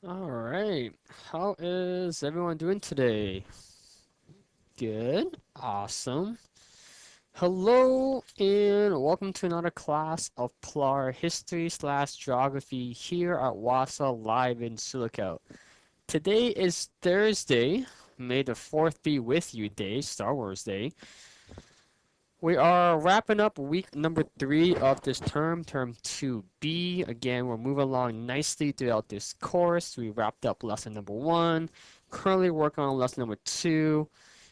All right. How is everyone doing today? Good. Awesome. Hello and welcome to another class of PLAR History / Geography here at WASA live in Silicon. Today is Thursday, May the 4th be with you day, Star Wars Day. We are wrapping up week number 3 of this term 2B. Again, we're moving along nicely throughout this course. We wrapped up lesson number 1, currently working on lesson number 2.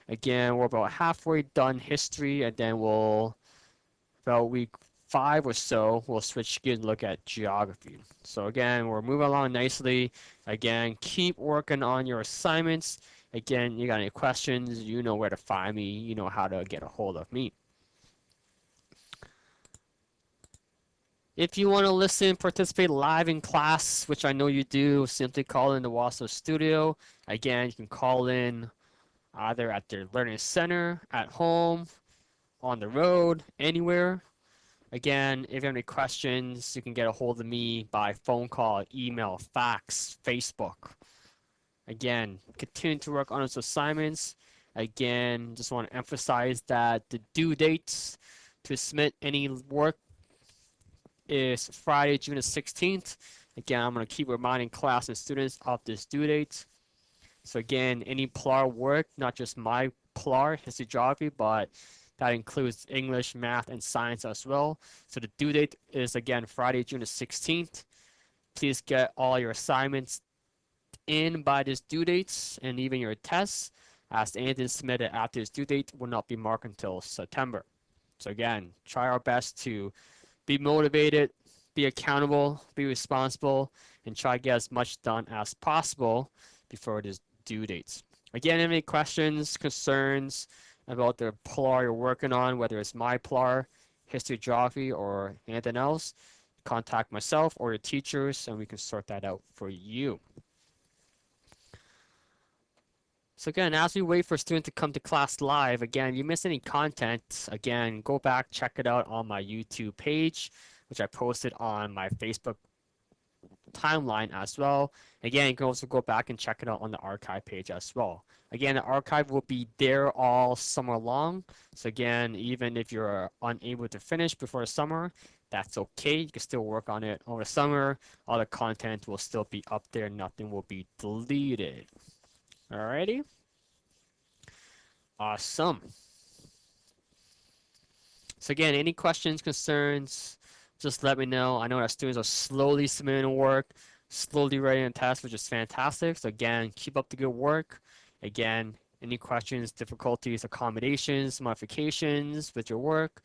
Again, we're about halfway done history, and then about week 5 or so, we'll switch gears and look at geography. So again, we're moving along nicely. Again, keep working on your assignments. Again, you got any questions, you know where to find me, you know how to get a hold of me. If you want to listen, participate live in class, which I know you do, simply call in the WASO studio. Again, you can call in either at their learning center, at home, on the road, anywhere. Again, if you have any questions, you can get a hold of me by phone call, email, fax, Facebook. Again, continue to work on those assignments. Again, just want to emphasize that the due dates to submit any work is Friday, June the 16th. Again, I'm going to keep reminding class and students of this due date. So again, any PLAR work, not just my PLAR, history, geography, but that includes English, math, and science as well. So the due date is again Friday, June the 16th. Please get all your assignments in by this due dates and even your tests, as anything submitted after this due date will not be marked until September. So again, try our best to be motivated, be accountable, be responsible, and try to get as much done as possible before it is due dates. Again, any questions, concerns about the PLAR you're working on, whether it's my PLAR, history, geography, or anything else, contact myself or your teachers and we can sort that out for you. So again, as we wait for students to come to class live, again, if you miss any content, again, go back, check it out on my YouTube page, which I posted on my Facebook timeline as well. Again, you can also go back and check it out on the archive page as well. Again, the archive will be there all summer long. So again, even if you're unable to finish before the summer, that's okay. You can still work on it over the summer. All the content will still be up there. Nothing will be deleted. Alrighty. Awesome. So again, any questions, concerns, just let me know. I know that students are slowly submitting work, slowly writing tests, which is fantastic. So again, keep up the good work. Again, any questions, difficulties, accommodations, modifications with your work,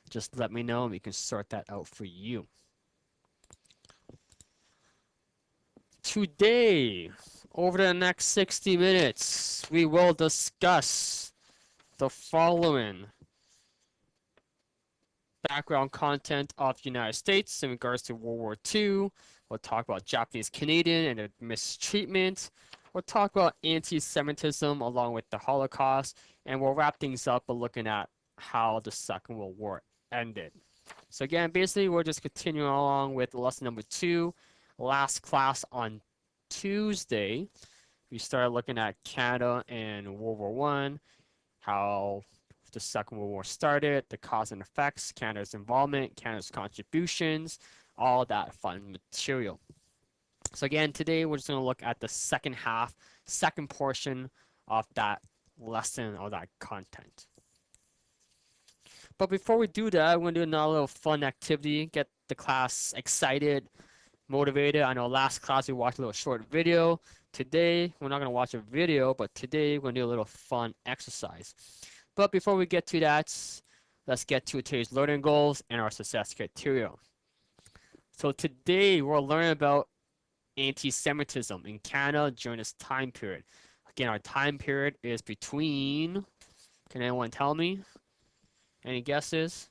just let me know and we can sort that out for you. Today, over the next 60 minutes, we will discuss the following background content of the United States in regards to World War II. We'll talk about Japanese Canadian and their mistreatment. We'll talk about anti-Semitism along with the Holocaust, and we'll wrap things up by looking at how the Second World War ended. So again, basically we're just continuing along with lesson number 2. Last class on Tuesday, we started looking at Canada and World War I, how the Second World War started, the cause and effects, Canada's involvement, Canada's contributions, all that fun material. So again, today we're just going to look at the second half, second portion of that lesson or that content. But before we do that, we're going to do another little fun activity, get the class excited, motivated. I know last class we watched a little short video. Today, we're not going to watch a video, but today we're going to do a little fun exercise. But before we get to that, let's get to today's learning goals and our success criteria. So today we're learning about anti-Semitism in Canada during this time period. Again, our time period is between, can anyone tell me? Any guesses?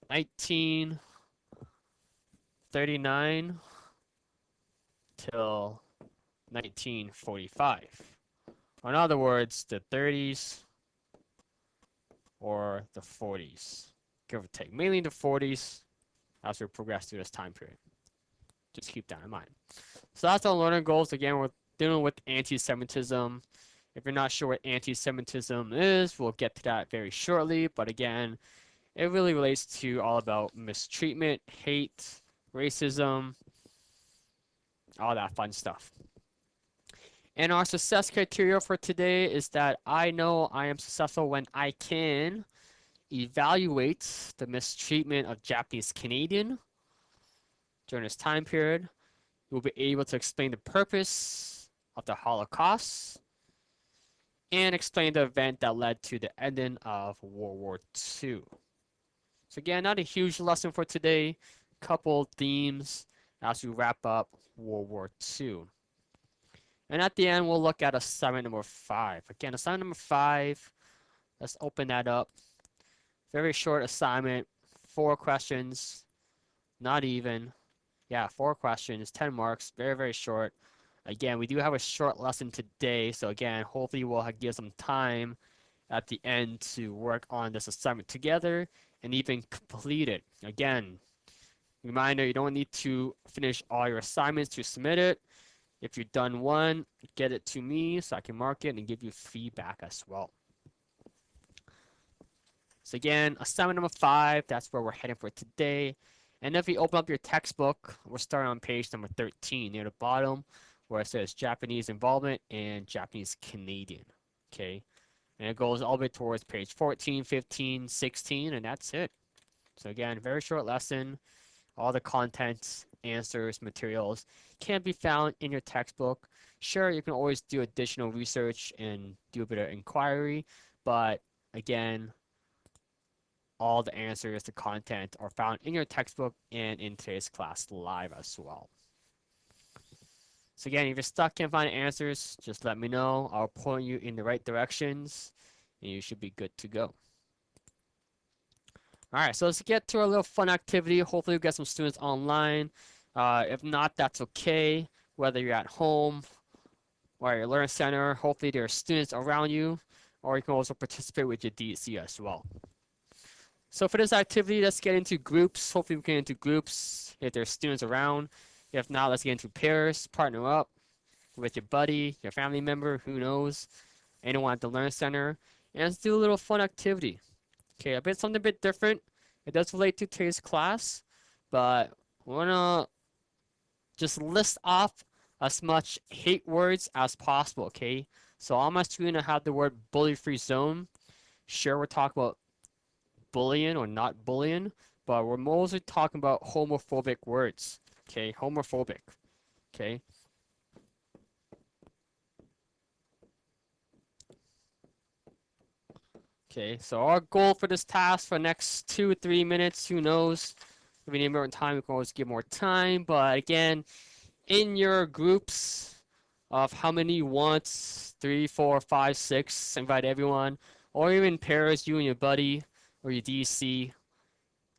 1939 till 1945. Or in other words, the 30s or the 40s, give or take. Mainly the 40s as we progress through this time period. Just keep that in mind. So that's our learning goals. Again, we're dealing with anti-Semitism. If you're not sure what anti-Semitism is, we'll get to that very shortly. But again, it really relates to all about mistreatment, hate, racism, all that fun stuff. And our success criteria for today is that I know I am successful when I can evaluate the mistreatment of Japanese Canadian during this time period. You'll be able to explain the purpose of the Holocaust and explain the event that led to the ending of World War II. So again, not a huge lesson for today. Couple themes as we wrap up World War II. And at the end, we'll look at assignment number 5. Again, assignment number 5, let's open that up. Very short assignment, 4 questions, not even. Yeah, 4 questions, 10 marks, very, very short. Again, we do have a short lesson today, so again, hopefully we'll give some time at the end to work on this assignment together and even complete it. Again, reminder, you don't need to finish all your assignments to submit it. If you've done one, get it to me so I can mark it and give you feedback as well. So again, assignment number 5, that's where we're heading for today. And if you open up your textbook, we're starting on page number 13 near the bottom where it says Japanese involvement and Japanese Canadian. Okay, and it goes all the way towards page 14, 15, 16, and that's it. So again, very short lesson. All the contents, answers, materials can be found in your textbook. Sure, you can always do additional research and do a bit of inquiry, but again, all the answers, the content are found in your textbook and in today's class live as well. So again, if you're stuck, can't find answers, just let me know. I'll point you in the right directions and you should be good to go. All right, so let's get to a little fun activity. Hopefully we'll get some students online. If not, that's okay. Whether you're at home or at your learning center, hopefully there are students around you, or you can also participate with your DC as well. So for this activity, let's get into groups. Hopefully we can get into groups if there's students around. If not, let's get into pairs, partner up with your buddy, your family member, who knows, anyone at the learning center, and let's do a little fun activity. Okay, something a bit different. It does relate to today's class, but we wanna just list off as much hate words as possible, okay? So on my screen I have the word bully-free zone. Sure, we're talking about bullying or not bullying, but we're mostly talking about homophobic words, okay? Homophobic, okay? Okay, so our goal for this task for the next 2-3 minutes, who knows? If we need more time, we can always give more time. But again, in your groups of how many you want, 3, 4, 5, 6, invite everyone, or even pairs, you and your buddy or your DC,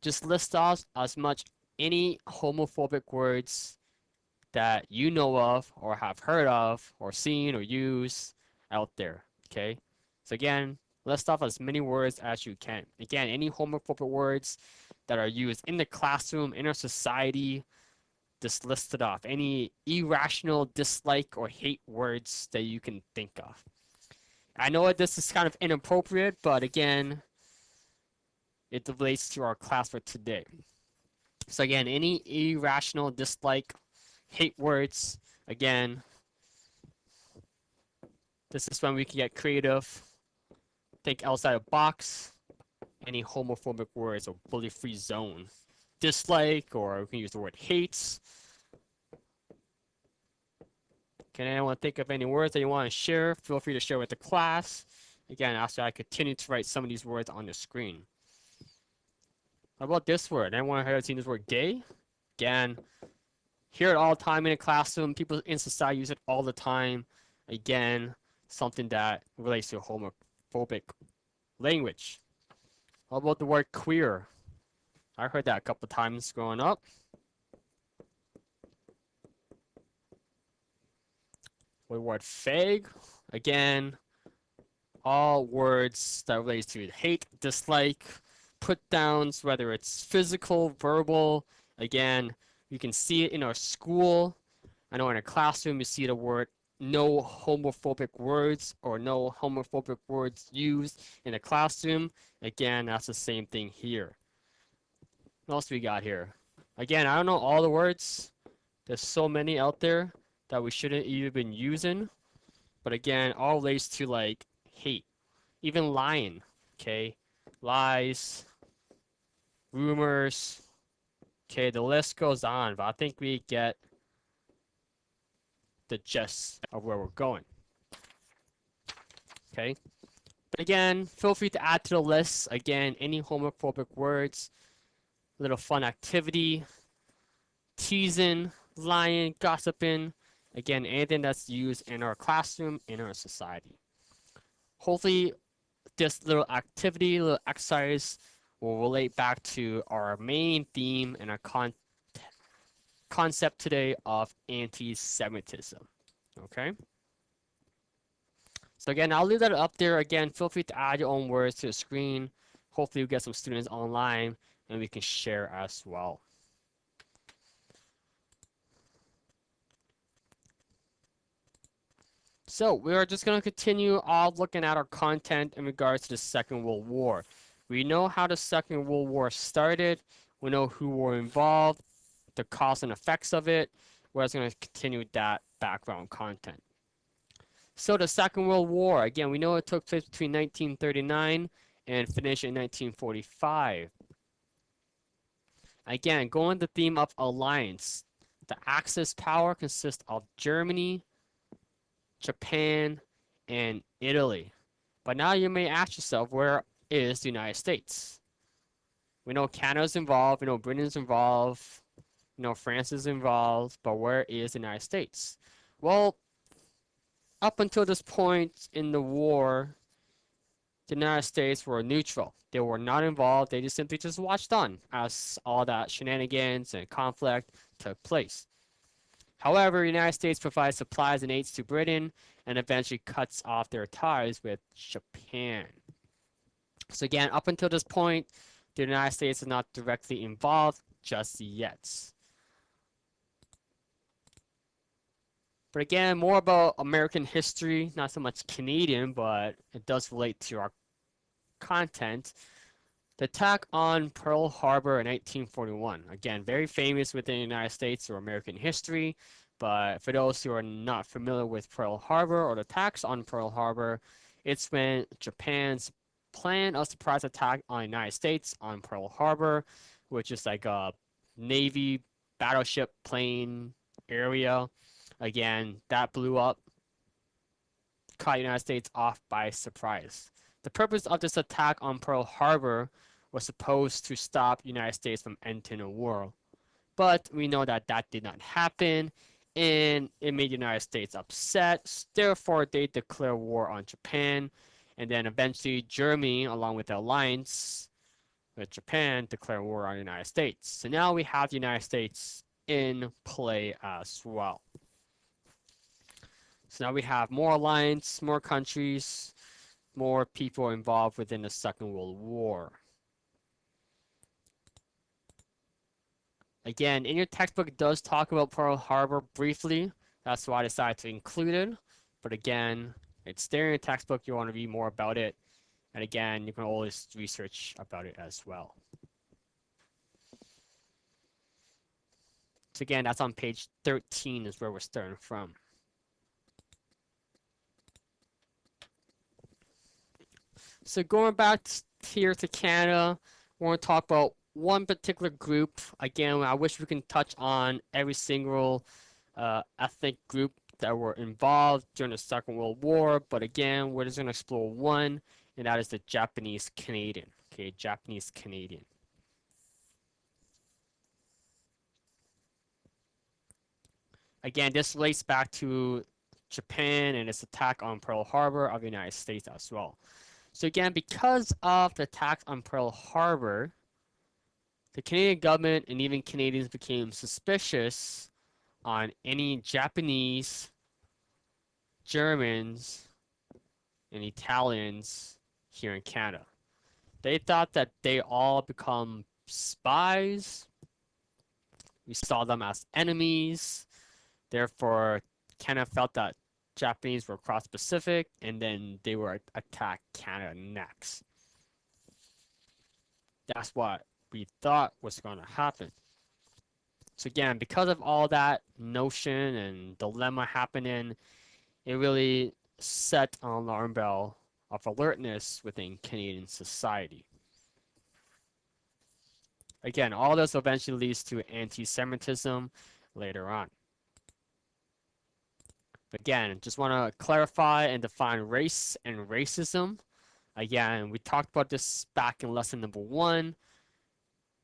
just list off as much any homophobic words that you know of or have heard of or seen or used out there, okay? So again, list off as many words as you can. Again, any homophobic words that are used in the classroom, in our society, just list it off. Any irrational dislike or hate words that you can think of. I know this is kind of inappropriate, but again, it relates to our class for today. So again, any irrational dislike, hate words, again, this is when we can get creative, think outside the box, any homophobic words or bully-free zone. Dislike, or we can use the word hates. Can anyone think of any words that you want to share? Feel free to share with the class. Again, after I continue to write some of these words on the screen. How about this word? Anyone here seen this word gay? Again, hear it all the time in a classroom. People in society use it all the time. Again, something that relates to homophobic language. How about the word queer? I heard that a couple times growing up. The word fag, again, all words that relate to hate, dislike, put downs, whether it's physical, verbal, again, You can see it in our school. I know in a classroom you see the word no homophobic words or no homophobic words used in a classroom. Again, that's the same thing here. What else we got here? Again, I don't know all the words. There's so many out there that we shouldn't even been using. But again, all relates to like hate, even lying. Okay, lies, rumors. Okay, the list goes on, but I think we get the gist of where we're going. Okay, but again, feel free to add to the list. Again, any homophobic words, little fun activity, teasing, lying, gossiping. Again, anything that's used in our classroom, in our society. Hopefully, this little activity, little exercise will relate back to our main theme and our concept today of anti-Semitism. Okay? So again, I'll leave that up there. Again, feel free to add your own words to the screen. Hopefully we get some students online and we can share as well. So we are just going to continue on looking at our content in regards to the Second World War. We know how the Second World War started. We know who were involved, the cause and effects of it. We're just going to continue that background content. So the Second World War, again, we know it took place between 1939 and finished in 1945. Again, going the theme of alliance. The Axis power consists of Germany, Japan, and Italy. But now you may ask yourself, where is the United States? We know Canada's involved, we know Britain's involved, we know France is involved, but where is the United States? Well, up until this point in the war, the United States were neutral. They were not involved. They just simply just watched on as all that shenanigans and conflict took place. However, the United States provides supplies and aids to Britain and eventually cuts off their ties with Japan. So again, up until this point, the United States is not directly involved just yet. But again, more about American history, not so much Canadian, but it does relate to our content. The attack on Pearl Harbor in 1941. Again, very famous within the United States or American history. But for those who are not familiar with Pearl Harbor or the attacks on Pearl Harbor, it's when Japan's plan a surprise attack on the United States on Pearl Harbor, which is like a Navy battleship plane area. Again, that blew up, caught the United States off by surprise. The purpose of this attack on Pearl Harbor was supposed to stop the United States from entering a war. But we know that that did not happen, and it made the United States upset. Therefore, they declare war on Japan, and then eventually Germany, along with the alliance with Japan, declare war on the United States. So now we have the United States in play as well. So now we have more alliance, more countries, more people involved within the Second World War. Again, in your textbook, it does talk about Pearl Harbor briefly. That's why I decided to include it. But again, it's there in your textbook. You want to read more about it. And again, you can always research about it as well. So again, that's on page 13 is where we're starting from. So going back here to Canada, we're going to talk about one particular group. Again, I wish we can touch on every single ethnic group that were involved during the Second World War. But again, we're just going to explore one, and that is the Japanese Canadian. Okay, Japanese Canadian. Again, this relates back to Japan and its attack on Pearl Harbor of the United States as well. So again, because of the attack on Pearl Harbor, the Canadian government and even Canadians became suspicious on any Japanese, Germans, and Italians here in Canada. They thought that they all become spies We saw them as enemies. Therefore, Canada felt that Japanese were cross-Pacific, and then they were attack Canada next. That's what we thought was going to happen. So again, because of all that notion and dilemma happening, it really set an alarm bell of alertness within Canadian society. Again, all this eventually leads to anti-Semitism later on. But again, just want to clarify and define race and racism. Again, we talked about this back in lesson number 1.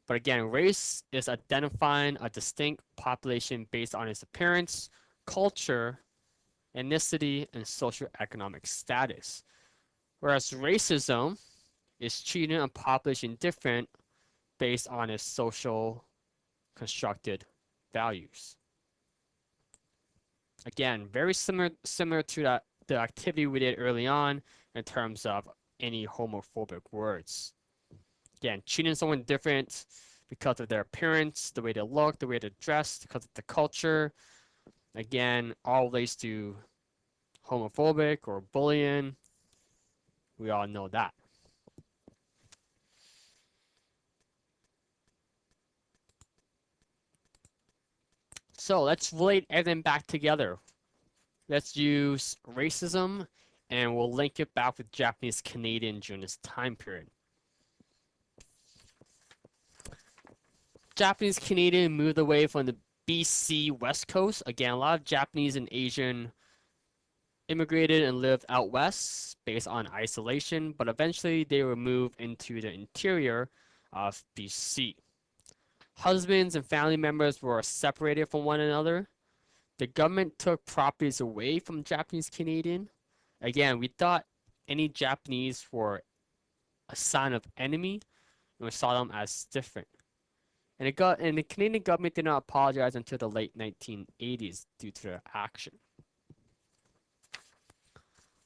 But again, race is identifying a distinct population based on its appearance, culture, ethnicity, and socioeconomic status. Whereas racism is treating a population different based on its social constructed values. Again, very similar to the activity we did early on in terms of any homophobic words. Again, treating someone different because of their appearance, the way they look, the way they're dressed, because of the culture. Again, all relates to homophobic or bullying. We all know that. So let's relate everything back together. Let's use racism and we'll link it back with Japanese Canadian during this time period. Japanese Canadian moved away from the BC West Coast. Again, a lot of Japanese and Asian immigrated and lived out west based on isolation, but eventually they were moved into the interior of BC. Husbands and family members were separated from one another. The government took properties away from Japanese Canadian. Again, we thought any Japanese were a sign of enemy, and we saw them as different. And the Canadian government did not apologize until the late 1980s due to their action.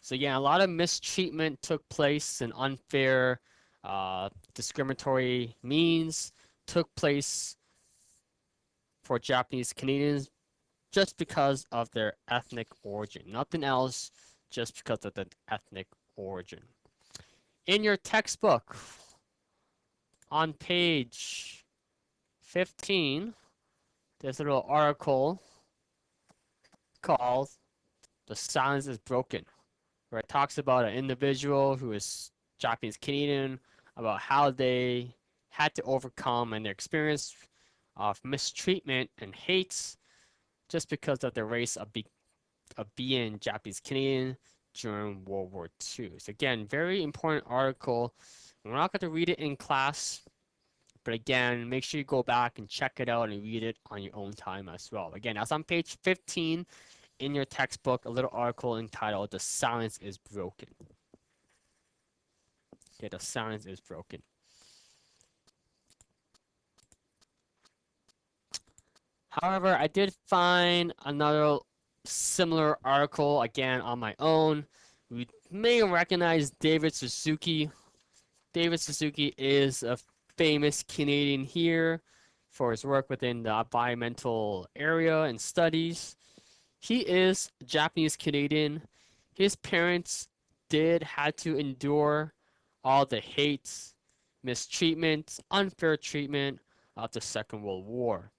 So yeah, a lot of mistreatment took place and unfair, discriminatory means took place for Japanese Canadians just because of their ethnic origin. Nothing else, just because of the ethnic origin. In your textbook, on page 15, there's a little article called "The Silence is Broken," where it talks about an individual who is Japanese Canadian, about how they had to overcome and their experience of mistreatment and hates just because of their race of being Japanese Canadian during World War II. So again, very important article. We're not going to read it in class, but again, make sure you go back and check it out and read it on your own time as well. Again, that's on page 15 in your textbook, a little article entitled "The Silence is Broken." Okay, the silence is broken. However, I did find another similar article again on my own. We may recognize David Suzuki. David Suzuki is a famous Canadian here for his work within the environmental area and studies. He is Japanese Canadian. His parents had to endure all the hate, mistreatment, unfair treatment of the Second World War.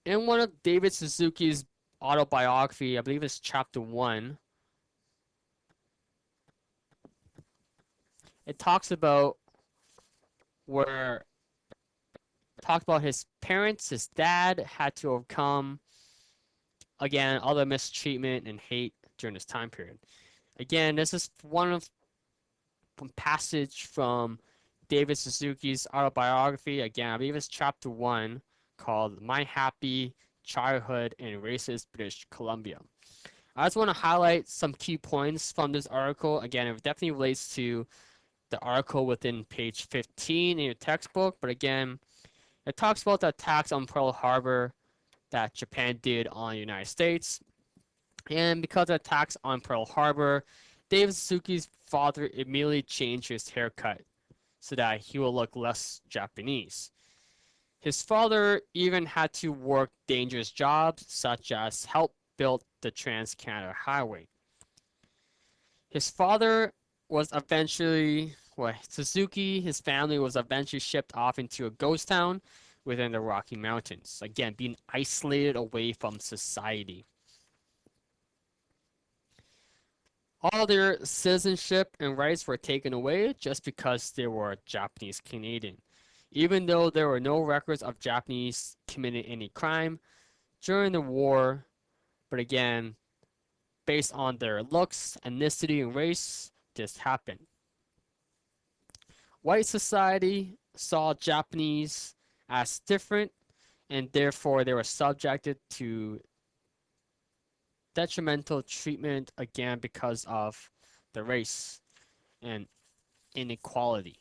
In one of David Suzuki's autobiography, I believe it's chapter 1, it talks about his parents, his dad had to overcome, again, all the mistreatment and hate during this time period. Again, this is one passage from David Suzuki's autobiography. Again, I believe it's chapter 1, called "My Happy Childhood in Racist British Columbia." I just want to highlight some key points from this article. Again, it definitely relates to the article within page 15 in your textbook, but again, it talks about the attacks on Pearl Harbor that Japan did on the United States. And because of the attacks on Pearl Harbor, David Suzuki's father immediately changed his haircut so that he will look less Japanese. His father even had to work dangerous jobs such as help build the Trans-Canada Highway. His father was eventually, well, Suzuki, his family was eventually shipped off into a ghost town within the Rocky Mountains, again, being isolated away from society. All their citizenship and rights were taken away just because they were Japanese Canadian. Even though there were no records of Japanese committing any crime during the war, but again, based on their looks, ethnicity, and race, this happened. White society saw Japanese as different, and therefore they were subjected to detrimental treatment again because of the race and inequality.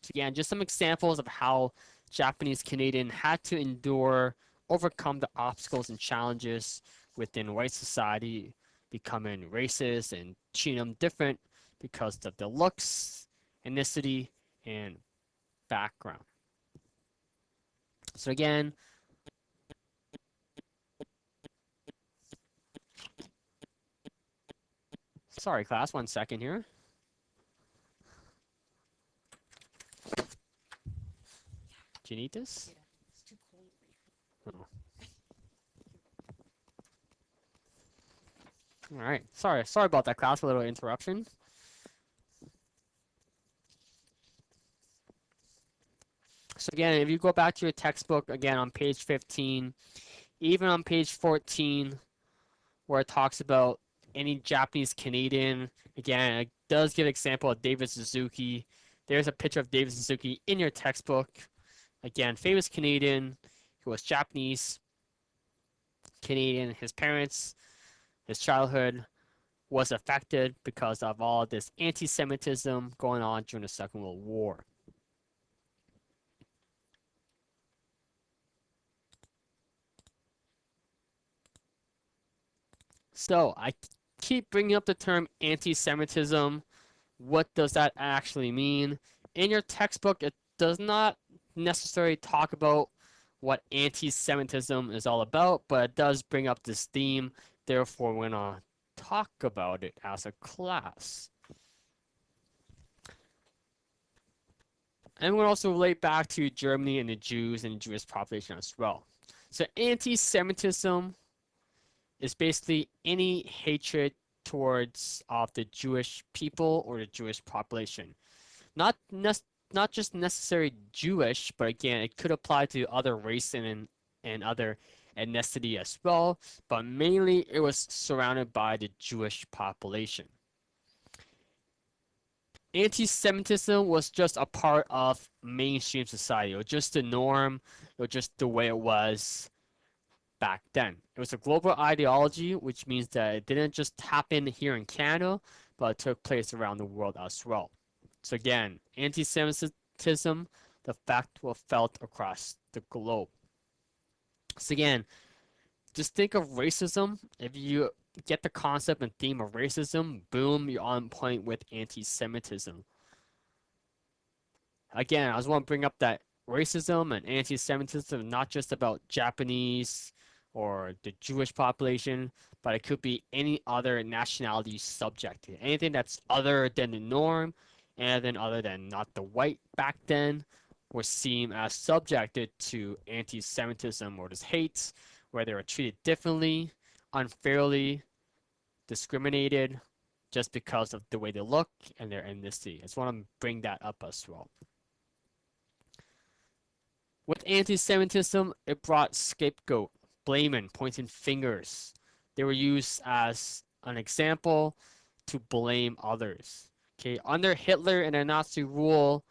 So again, just some examples of how Japanese Canadian had to overcome the obstacles and challenges within white society, becoming racist and treating them different because of their looks, ethnicity, and background. So again, sorry class, 1 second here. Do you need this? Oh. All right. Sorry about that class, a little interruption. So again, if you go back to your textbook again on page 15, even on page 14, where it talks about any Japanese Canadian, again, it does give an example of David Suzuki. There's a picture of David Suzuki in your textbook. Again, famous Canadian who was Japanese Canadian. His parents, his childhood was affected because of all this anti-Semitism going on during the Second World War. So I keep bringing up the term anti-Semitism. What does that actually mean? In your textbook, it does not necessarily talk about what anti-Semitism is all about, but it does bring up this theme. Therefore, we're going to talk about it as a class. And we'll also relate back to Germany and the Jews and the Jewish population as well. So anti-Semitism is basically any hatred towards of the Jewish people or the Jewish population. Not not just necessarily Jewish, but again, it could apply to other race and other ethnicity as well, but mainly it was surrounded by the Jewish population. Anti-Semitism was just a part of mainstream society. It was just the norm. It was just the way it was back then. It was a global ideology, which means that it didn't just happen here in Canada, but it took place around the world as well. So again, anti-Semitism, the fact was felt across the globe. So again, just think of racism. If you get the concept and theme of racism, boom, you're on point with anti-Semitism. Again, I just want to bring up that racism and anti-Semitism not just about Japanese or the Jewish population, but it could be any other nationality subject. Anything that's other than the norm, anything other than not the white back then, was seen as subjected to anti-Semitism or this hate, where they were treated differently, unfairly, discriminated, just because of the way they look and their ethnicity. I just want to bring that up as well. With anti-Semitism, it brought scapegoat, blaming, pointing fingers. They were used as an example to blame others. Okay, under Hitler and the Nazi rule,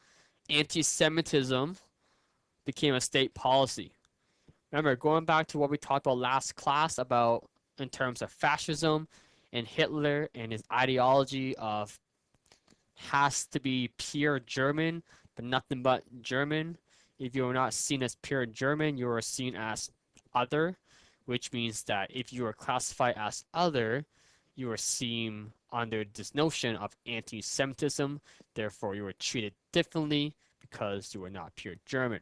anti-Semitism became a state policy. Remember, going back to what we talked about last class about in terms of fascism and Hitler and his ideology of has to be pure German, but nothing but German. If you are not seen as pure German, you are seen as other, which means that if you are classified as other, you are seen under this notion of anti-Semitism. Therefore, you are treated differently because you are not pure German.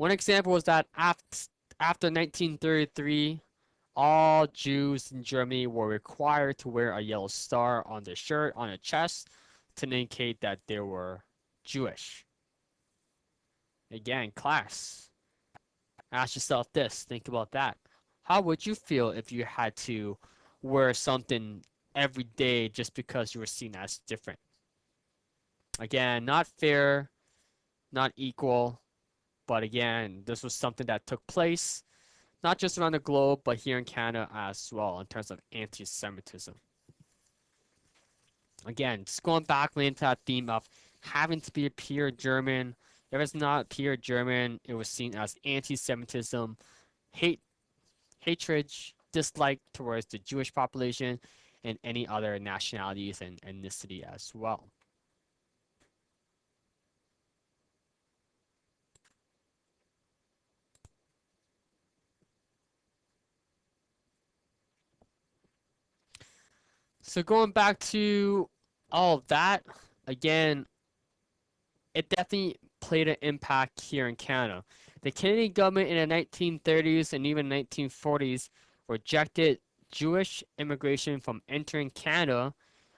One example was that after 1933, all Jews in Germany were required to wear a yellow star on their shirt, on their chest, to indicate that they were Jewish. Again, class. Ask yourself this, think about that. How would you feel if you had to wear something every day just because you were seen as different? Again, not fair, not equal, but again, this was something that took place not just around the globe, but here in Canada as well in terms of anti-Semitism. Again, just going back into that theme of having to be a pure German. If it's not pure German, it was seen as anti-Semitism, hate, hatred, dislike towards the Jewish population, and any other nationalities and ethnicity as well. So going back to all of that, again, it definitely played an impact here in Canada. The Canadian government in the 1930s and even 1940s rejected Jewish immigration from entering Canada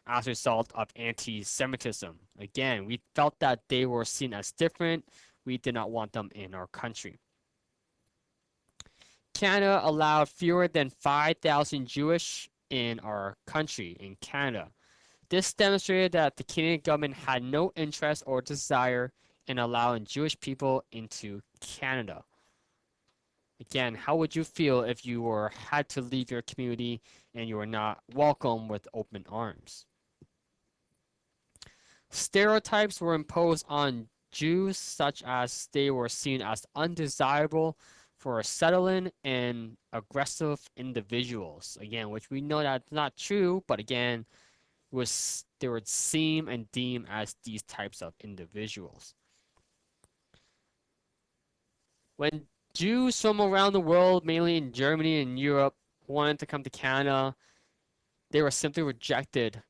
as a result of anti-Semitism. Again, we felt that they were seen as different. We did not want them in our country. Canada allowed fewer than 5,000 Jewish in our country, in Canada. This demonstrated that the Canadian government had no interest or desire in allowing Jewish people into Canada. Again, how would you feel if you had to leave your community and you were not welcome with open arms? Stereotypes were imposed on Jews, such as they were seen as undesirable for settling and aggressive individuals. Again, which we know that's not true, but again, they were seen and deemed as these types of individuals. When Jews from around the world, mainly in Germany and Europe, wanted to come to Canada, they were simply rejected,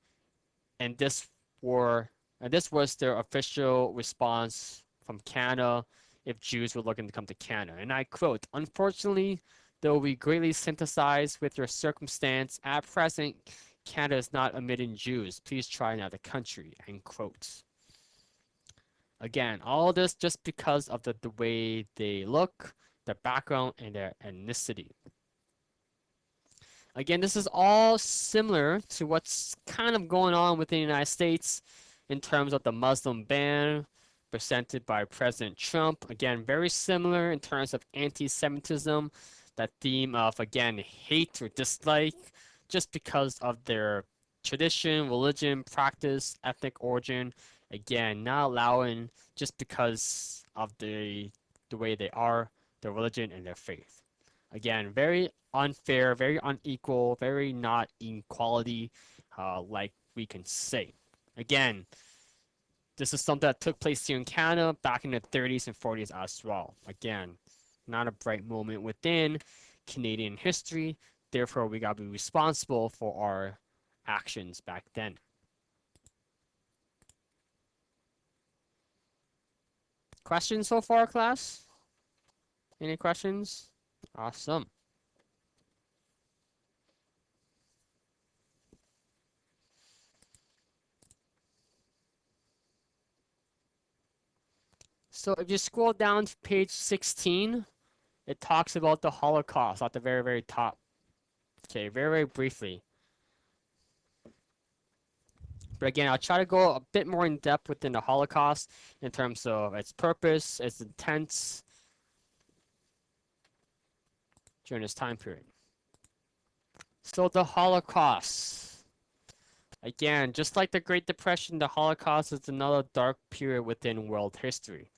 and this was their official response from Canada if Jews were looking to come to Canada. And I quote, "Unfortunately, though we greatly sympathize with your circumstance, at present, Canada is not admitting Jews. Please try another country," end quote. Again, all this just because of the way they look, their background, and their ethnicity. Again, this is all similar to what's kind of going on within the United States in terms of the Muslim ban presented by President Trump. Again, very similar in terms of anti-Semitism, that theme of, again, hate or dislike just because of their tradition, religion, practice, ethnic origin. Again, not allowing just because of the way they are, their religion, and their faith. Again, very unfair, very unequal, very not equality, like we can say. Again, this is something that took place here in Canada back in the 30s and 40s as well. Again, not a bright moment within Canadian history. Therefore, we got to be responsible for our actions back then. Questions so far, class? Any questions? Awesome. So if you scroll down to page 16, it talks about the Holocaust at the very, very top. Okay, very, very briefly. But again, I'll try to go a bit more in depth within the Holocaust in terms of its purpose, its intents during this time period. So the Holocaust. Again, just like the Great Depression, the Holocaust is another dark period within world history.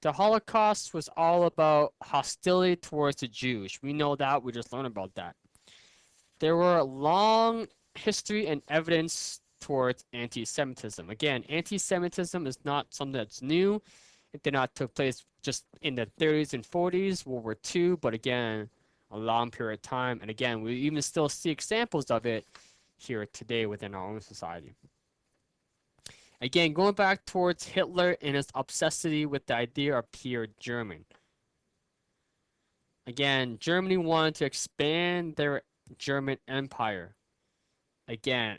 The Holocaust was all about hostility towards the Jews. We know that, we just learned about that. There were long history and evidence towards anti-Semitism. Again, anti-Semitism is not something that's new. It did not take place just in the 30s and 40s, World War II, but again, a long period of time. And again, we even still see examples of it here today within our own society. Again, going back towards Hitler and his obsessivity with the idea of pure German. Again, Germany wanted to expand their German empire. Again,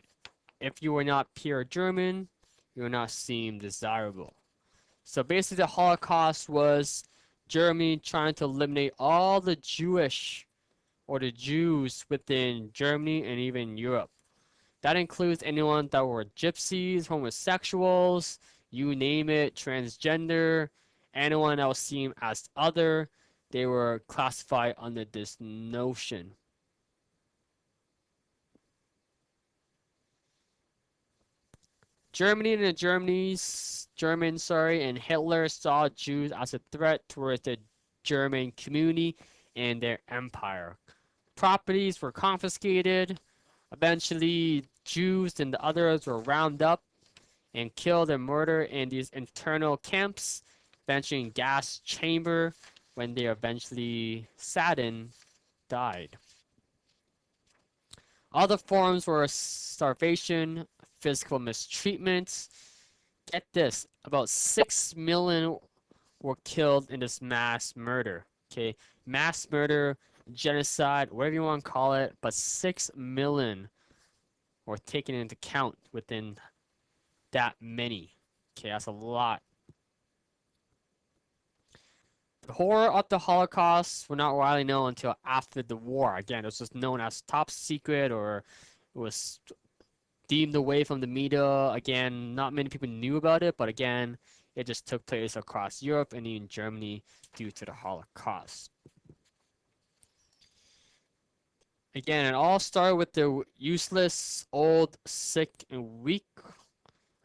if you were not pure German, you were not seen desirable. So basically, the Holocaust was Germany trying to eliminate all the Jewish or the Jews within Germany and even Europe. That includes anyone that were gypsies, homosexuals, you name it, transgender, anyone that was seen as other, they were classified under this notion. Germany and the Germans, and Hitler saw Jews as a threat towards the German community and their empire. Properties were confiscated. Eventually, Jews and the others were rounded up and killed and murdered in these internal camps, eventually in gas chamber when they eventually saddened, died. Other forms were starvation, physical mistreatment. Get this, about 6 million were killed in this mass murder. Okay, mass murder, genocide, whatever you want to call it, but 6 million were taken into account within that many. Okay, that's a lot. The horror of the Holocaust were not widely known until after the war. Again, it was just known as top secret, or it was deemed away from the media. Again, not many people knew about it, but again, it just took place across Europe and even Germany due to the Holocaust. Again, it all started with the useless, old, sick, and weak.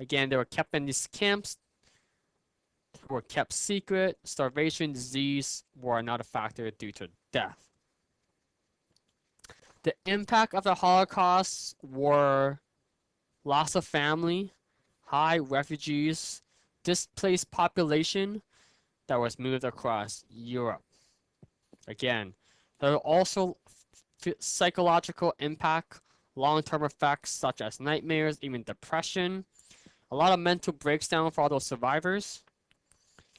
Again, they were kept in these camps, were kept secret. Starvation, disease were not a factor due to death. The impact of the Holocaust were loss of family, high refugees, displaced population that was moved across Europe. Again, there were also psychological impact, long-term effects such as nightmares, even depression, a lot of mental breakdown for all those survivors.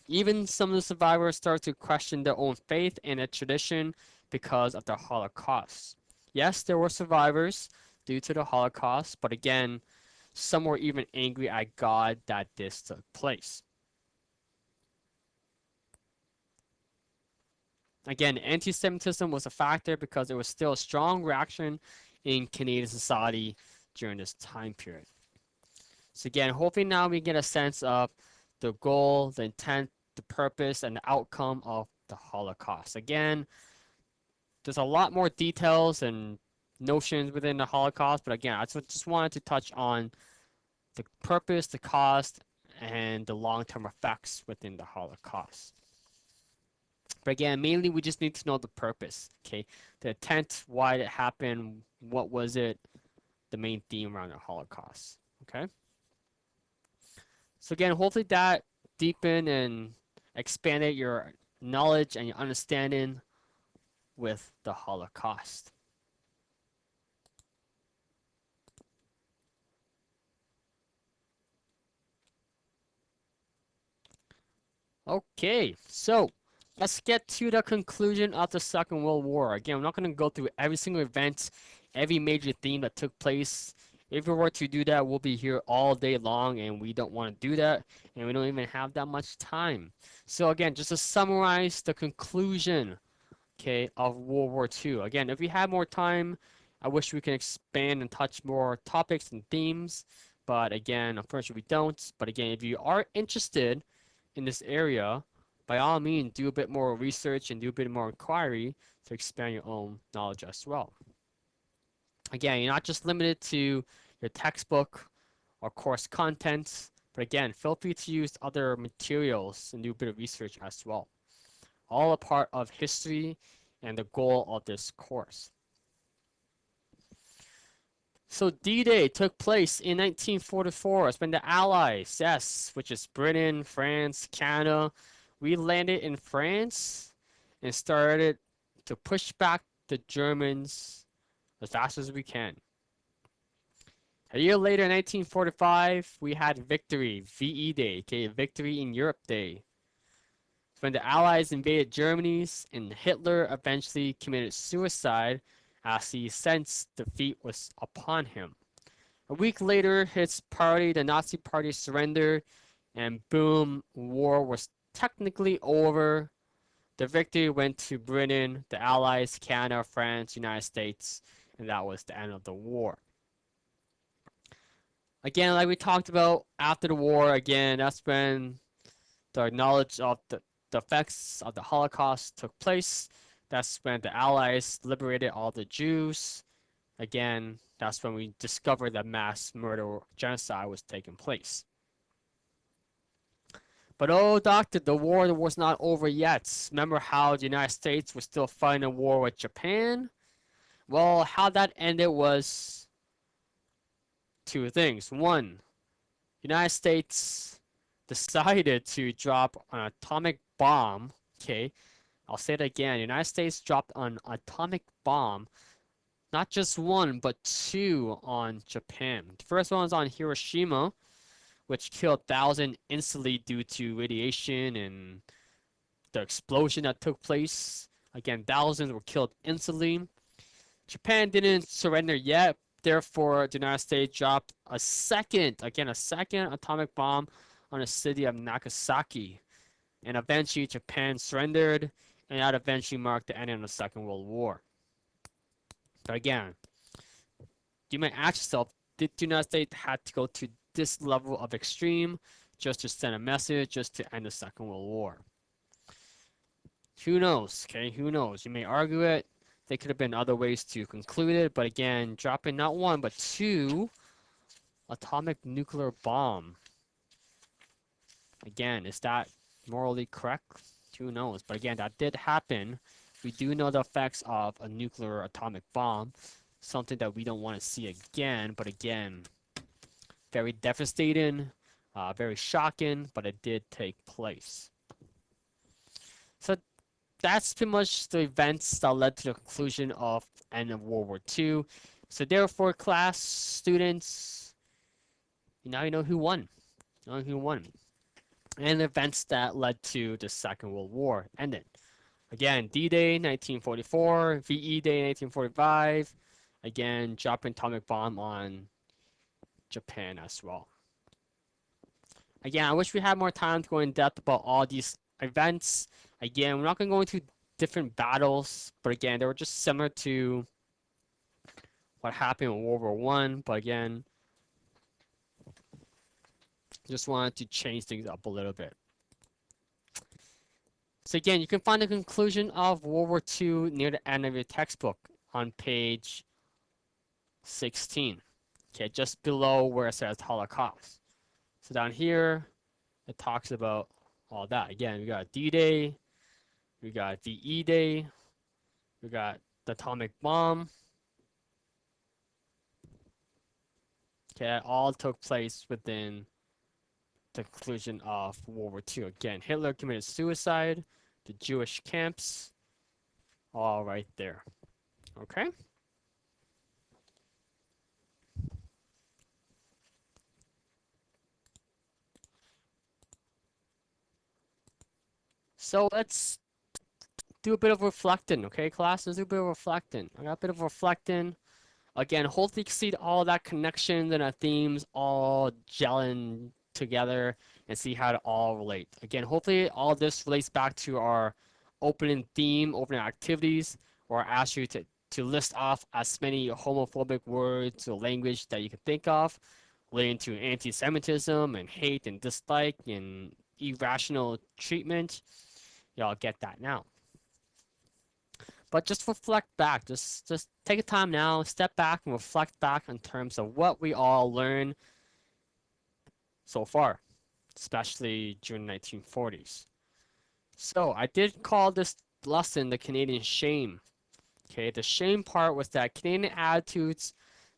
Even some of the survivors start to question their own faith and a tradition because of the Holocaust. Yes, there were survivors due to the Holocaust, but again, some were even angry at God that this took place. Again, anti-Semitism was a factor because there was still a strong reaction in Canadian society during this time period. So again, hopefully now we get a sense of the goal, the intent, the purpose, and the outcome of the Holocaust. Again, there's a lot more details and notions within the Holocaust, but again, I just wanted to touch on the purpose, the cost, and the long-term effects within the Holocaust. But again, mainly we just need to know the purpose, okay? The intent, why it happened, what was it, the main theme around the Holocaust, okay? So again, hopefully that deepened and expanded your knowledge and your understanding with the Holocaust. Okay, so let's get to the conclusion of the Second World War. Again, I'm not going to go through every single event, every major theme that took place. If we were to do that, we'll be here all day long, and we don't want to do that, and we don't even have that much time. So again, just to summarize the conclusion, okay, of World War II. Again, if we had more time, I wish we could expand and touch more topics and themes, but again, unfortunately we don't. But again, if you are interested in this area, by all means, do a bit more research and do a bit more inquiry to expand your own knowledge as well. Again, you're not just limited to your textbook or course contents, but again, feel free to use other materials and do a bit of research as well. All a part of history and the goal of this course. So D-Day took place in 1944. It's when the Allies, yes, which is Britain, France, Canada, we landed in France and started to push back the Germans as fast as we can. A year later, in 1945, we had Victory, VE Day, okay, Victory in Europe Day. When the Allies invaded Germany and Hitler eventually committed suicide as he sensed defeat was upon him. A week later, his party, the Nazi Party, surrendered, and boom, war was technically over. The victory went to Britain, the Allies, Canada, France, United States, and that was the end of the war. Again, like we talked about, after the war, again, that's when the knowledge of the effects of the Holocaust took place. That's when the Allies liberated all the Jews. Again, that's when we discovered that mass murder genocide was taking place. But oh, doctor, the war was not over yet. Remember how the United States was still fighting a war with Japan? Well, how that ended was two things. One, United States decided to drop an atomic bomb. Okay, I'll say it again. United States dropped an atomic bomb, not just one, but two on Japan. The first one was on Hiroshima, which killed thousands instantly due to radiation and the explosion that took place. Again, thousands were killed instantly. Japan didn't surrender yet, therefore the United States dropped a second atomic bomb on the city of Nagasaki. And eventually Japan surrendered, and that eventually marked the end of the Second World War. But again, you might ask yourself, did the United States have to go to this level of extreme just to send a message, just to end the Second World War? Who knows, okay? Who knows? You may argue it. There could have been other ways to conclude it, but again, dropping not one, but two atomic nuclear bomb. Again, is that morally correct? Who knows? But again, that did happen. We do know the effects of a nuclear atomic bomb, something that we don't want to see again, but again, very devastating, very shocking, but it did take place. So that's pretty much the events that led to the conclusion of the end of World War II. So therefore, class, students, now you know who won. You know who won. And events that led to the Second World War ended. Again, D-Day, 1944, VE Day, 1945. Again, dropping atomic bomb on Japan as well. Again, I wish we had more time to go in depth about all these events. Again, we're not going to go into different battles, but again, they were just similar to what happened in World War One. But again, just wanted to change things up a little bit. So again, you can find the conclusion of World War II near the end of your textbook on page 16. Okay, just below where it says Holocaust. So down here, it talks about all that. Again, we got D-Day, we got VE Day, we got the atomic bomb. Okay, that all took place within the conclusion of World War II. Again, Hitler committed suicide, the Jewish camps, all right there. Okay? So let's do a bit of reflecting, okay, class? Let's do a bit of reflecting. I got a bit of reflecting. Again, hopefully you can see all that connections and our themes all gelling together and see how to all relate. Again, hopefully all this relates back to our opening theme, opening activities, where I asked you to list off as many homophobic words or language that you can think of relating to anti-Semitism and hate and dislike and irrational treatment. Y'all get that now. But just reflect back. Just take a time now, step back and reflect back in terms of what we all learned so far, especially during the 1940s. So I did call this lesson the Canadian shame. Okay, the shame part was that Canadian attitudes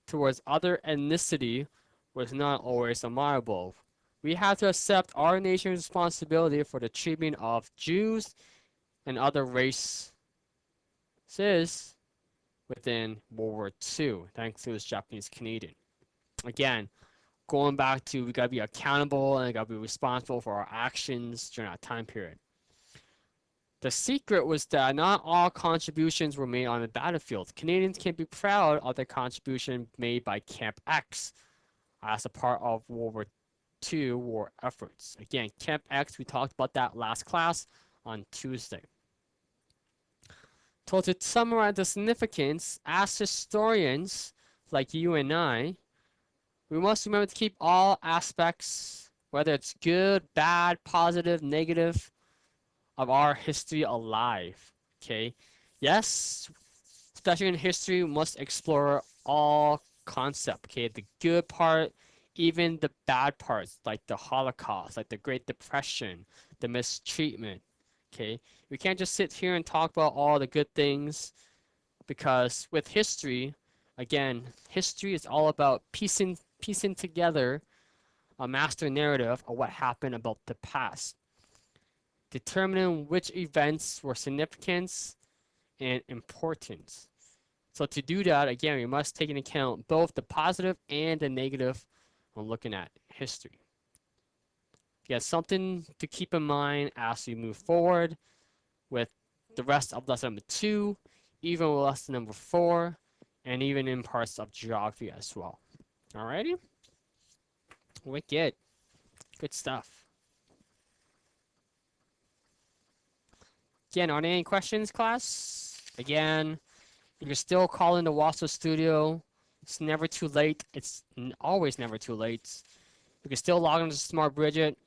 towards other ethnicity was not always admirable. We have to accept our nation's responsibility for the treatment of Jews and other races within World War II. That includes Japanese Canadian. Again, going back to we gotta be accountable and we gotta be responsible for our actions during that time period. The secret was that not all contributions were made on the battlefield. Canadians can be proud of the contribution made by Camp X as a part of World War II war efforts. Again, Camp X, we talked about that last class on Tuesday. So to summarize the significance, as historians like you and I, we must remember to keep all aspects, whether it's good, bad, positive, negative, of our history alive. Okay? Yes, especially in history, we must explore all concepts. Okay? The good part, even the bad parts, like the Holocaust, like the Great Depression, the mistreatment. Okay? We can't just sit here and talk about all the good things because with history, again, history is all about piecing together a master narrative of what happened about the past, determining which events were significant and important. So to do that, again, we must take into account both the positive and the negative when looking at history. Yeah, something to keep in mind as we move forward with the rest of lesson number 2, even with lesson number 4, and even in parts of geography as well. Alrighty? Wicked. Good stuff. Again, are there any questions, class? Again, you can still call in the WASO studio. It's never too late. It's always never too late. You can still log into Smart Bridget.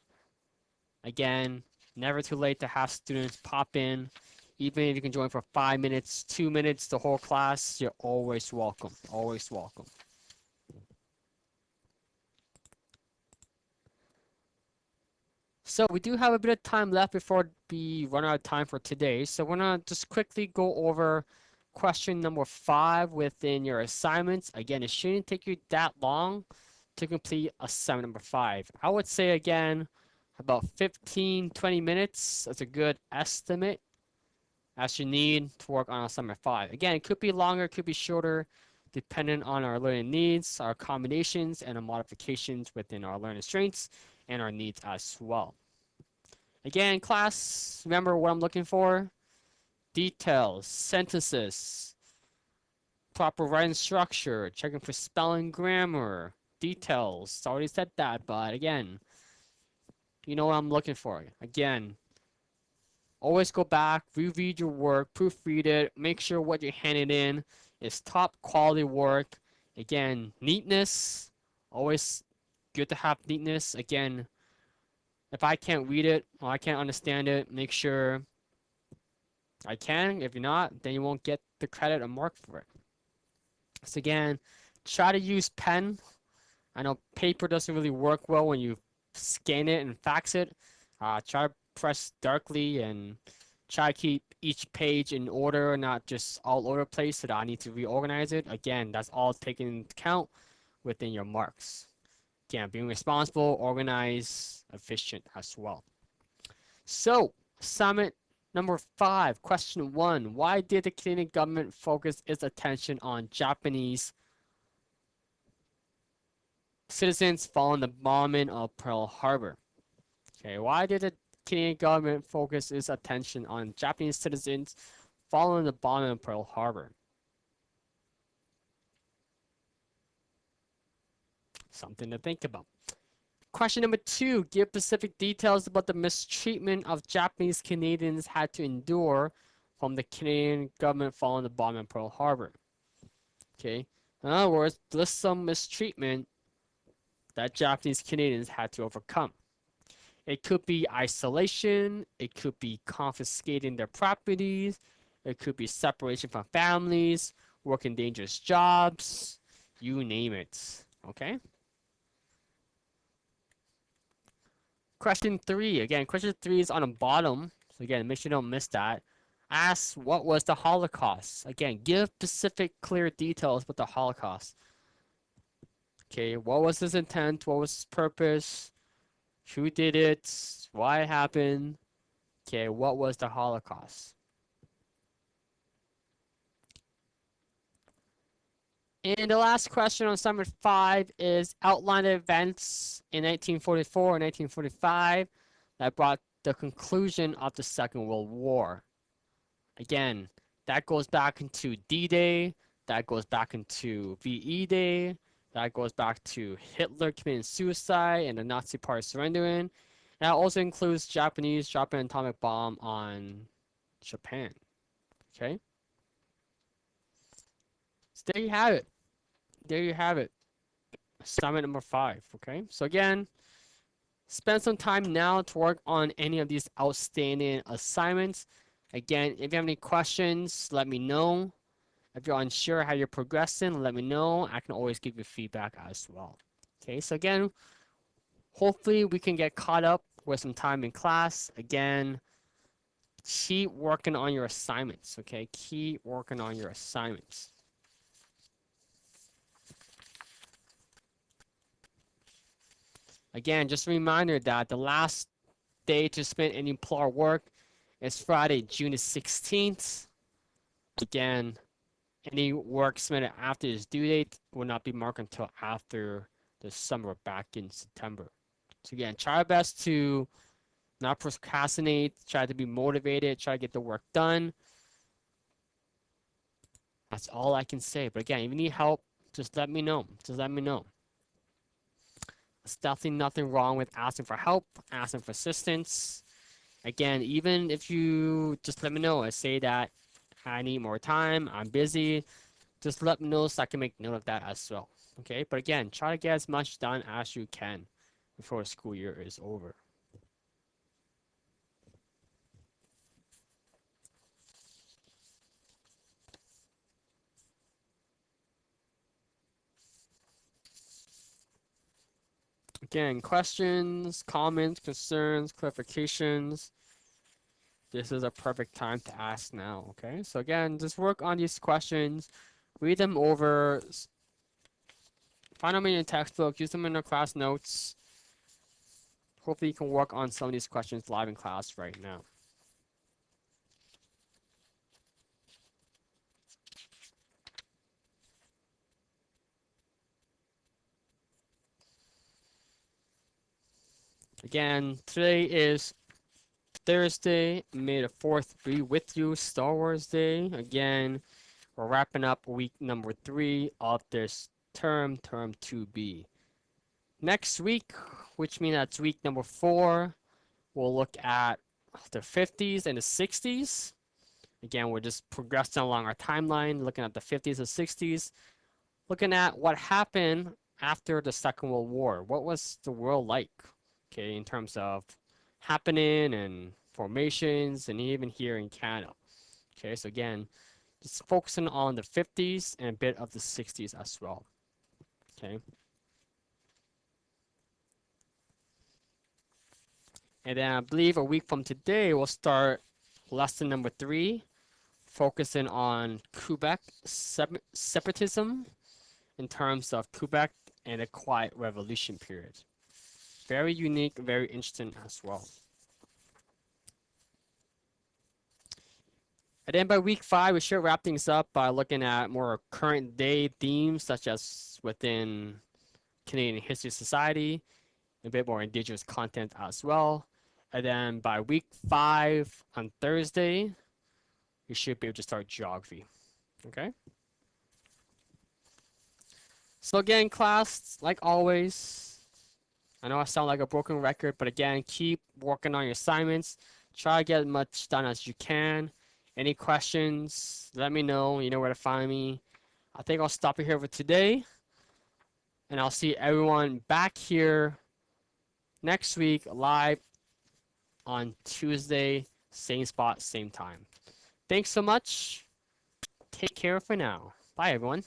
Again, never too late to have students pop in. Even if you can join for 5 minutes, 2 minutes, the whole class, you're always welcome. Always welcome. So we do have a bit of time left before we run out of time for today. So we're gonna just quickly go over question number 5 within your assignments. Again, it shouldn't take you that long to complete assignment number 5. I would say again, about 15-20 minutes. That's a good estimate as you need to work on assignment 5. Again, it could be longer, it could be shorter, depending on our learning needs, our combinations, and the modifications within our learning strengths and our needs as well. Again, class, remember what I'm looking for? Details, sentences, proper writing structure, checking for spelling, grammar, details. Already said that, but again, you know what I'm looking for. Again, always go back, reread your work, proofread it, make sure what you're handing in is top quality work. Again, neatness, always good to have neatness. Again, if I can't read it or I can't understand it, make sure I can. If you're not, then you won't get the credit or mark for it. So again, try to use pen. I know paper doesn't really work well when you scan it and fax it. Try to press darkly and try to keep each page in order, not just all over the place so that I need to reorganize it. Again, that's all taken into account within your marks. Again, being responsible, organized, efficient as well. So, assignment number 5, question 1. Why did the Canadian government focus its attention on Japanese citizens following the bombing of Pearl Harbor? Okay, why did the Canadian government focus its attention on Japanese citizens following the bombing of Pearl Harbor? Something to think about. Question number 2, give specific details about the mistreatment of Japanese Canadians had to endure from the Canadian government following the bombing of Pearl Harbor. Okay, in other words, list some mistreatment that Japanese Canadians had to overcome. It could be isolation, it could be confiscating their properties, it could be separation from families, working dangerous jobs, you name it. Okay? Question 3. Again, question 3 is on the bottom. So again, make sure you don't miss that. Ask what was the Holocaust? Again, give specific, clear details about the Holocaust. Okay, what was his intent? What was his purpose? Who did it? Why it happened? Okay, what was the Holocaust? And the last question on assignment 5 is outline the events in 1944 and 1945 that brought the conclusion of the Second World War. Again, that goes back into D-Day, that goes back into VE Day, that goes back to Hitler committing suicide and the Nazi Party surrendering. That also includes Japanese dropping an atomic bomb on Japan. Okay? So there you have it. There you have it. Assignment number 5. Okay? So again, spend some time now to work on any of these outstanding assignments. Again, if you have any questions, let me know. If you're unsure how you're progressing, let me know. I can always give you feedback as well. Okay, so again, hopefully we can get caught up with some time in class. Again, keep working on your assignments, okay? Keep working on your assignments. Again, just a reminder that the last day to submit any PLAR work is Friday, June the 16th. Again, any work submitted after this due date will not be marked until after the summer back in September. So again, try your best to not procrastinate, try to be motivated, try to get the work done. That's all I can say. But again, if you need help, just let me know. Just let me know. There's definitely nothing wrong with asking for help, asking for assistance. Again, even if you just let me know, I say that I need more time, I'm busy, just let me know so I can make note of that as well. Okay, but again, try to get as much done as you can before the school year is over. Again, questions, comments, concerns, clarifications. This is a perfect time to ask now, okay? So again, just work on these questions, read them over, find them in your textbook, use them in your class notes. Hopefully you can work on some of these questions live in class right now. Again, today is Thursday, May the 4th be with you, Star Wars Day. Again, we're wrapping up week number 3 of this term 2B. Next week, which means that's week number 4, we'll look at the 50s and the 60s. Again, we're just progressing along our timeline, looking at the 50s and 60s, looking at what happened after the Second World War. What was the world like, okay, in terms of happening and formations, and even here in Canada. Okay, so again, just focusing on the 50s and a bit of the 60s as well. Okay. And then I believe a week from today, we'll start lesson number 3, focusing on Quebec separatism in terms of Quebec and the Quiet Revolution period. Very unique, very interesting as well. And then by week 5, we should wrap things up by looking at more current day themes, such as within Canadian History Society, a bit more Indigenous content as well. And then by week 5 on Thursday, we should be able to start geography. Okay? So again, class, like always, I know I sound like a broken record, but again, keep working on your assignments. Try to get as much done as you can. Any questions, let me know. You know where to find me. I think I'll stop it here for today. And I'll see everyone back here next week live on Tuesday, same spot, same time. Thanks so much. Take care for now. Bye, everyone.